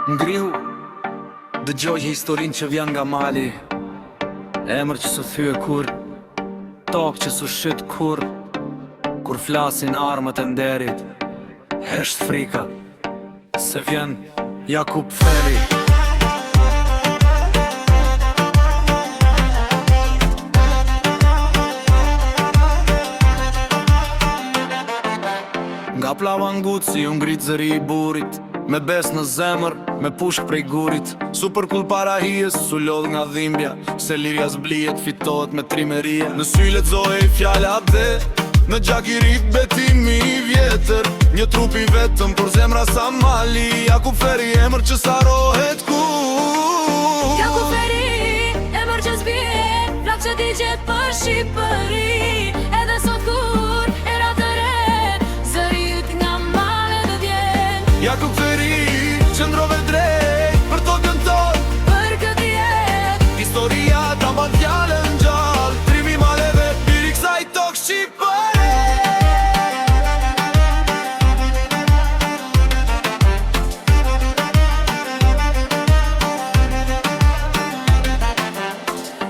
Ngrihu, dëgjoj historin që vjen nga mali. Emër që s'u thye kur, tokë që s'u shyt kur. Kur flasin armët e nderit, hesht frika, se vjen Jakub Feri. Nga plava nguci u ngrit zëri i burit, me bes në zemër, me pushk prej gurit. Super kull para hijes, su lodh nga dhimbja, se lirja zblijet, fitohet me trimeria. Në sy lexohej fjala be, në gjak i rit betimi i vjetër. Një trup i vetëm, por zemra sa mali. Jakub Feri, emër që sarohet kur. Jakub Feri, emër që zbjen, flak që digjet për Shqipëri. Edhe sot kur era të re, zëri yt nga male dhe vjen. Jakub Feri, qëndrove drejt për tokën tonë, Për këtë jetë, historia ta mban fjalën gjallë. Trimi i maleve, biri kësaj tokë shqiptare.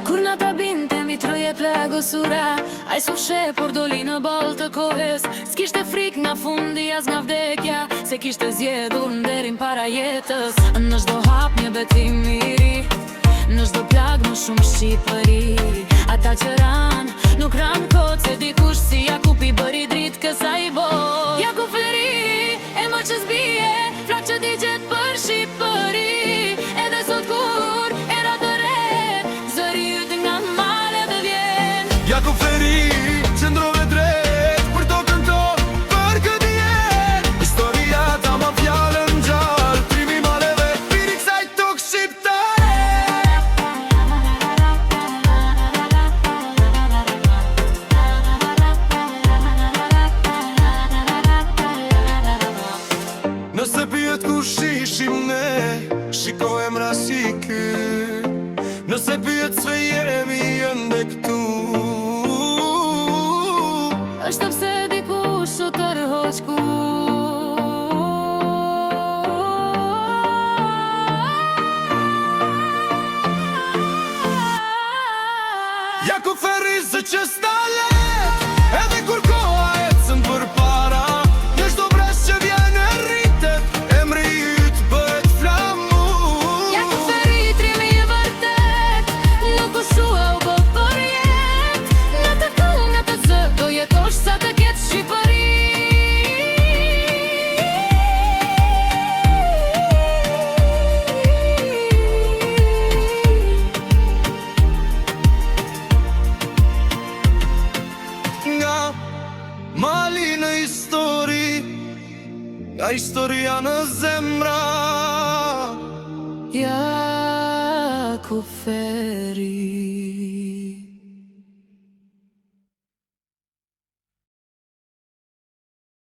kur na ta binte mbi troje plagosura, ai s'u she por doli në ball të kohës. S'kishte frik nga fundi as nga vdekja, se kishte zgjedhur nderin para jetës. Në çdo hap një betim i ri, në çdo plag më shumë Shqipëri. Ata që ran, nuk ran kot, se dikush si Jakub i bëri dritë kësaj botë. Jakub Feri, emër që zbije, flak që digjet për Shqipëri. Edhe sot kur era të re, zëri yt nga male dhe vjen. Jakub Feri, qëndrove drejt për tokën tonë, për këtë jetë. Historia ta mban fjalën gjallë. Trimi i maleve, biri kësaj tokë shqiptare. Nëse pyet kush ishim ne, shiko emra si ky. Nëse pyet se jemi ende këtu, është pse dikush u tërhoq ku. Jakub Feri, zë që s'ta let, edhe kur koha ecën përpara. Në çdo brez që vjen e rritet, emri yt bëhet flamur. Jakub Feri, trimi i vërtet, nuk u shua u bë për jet. Në të këll, në të zë, do jetosh sa të ketë Shqipëri. Nga mali në histori, nga historia në zemra. Jakub Feri.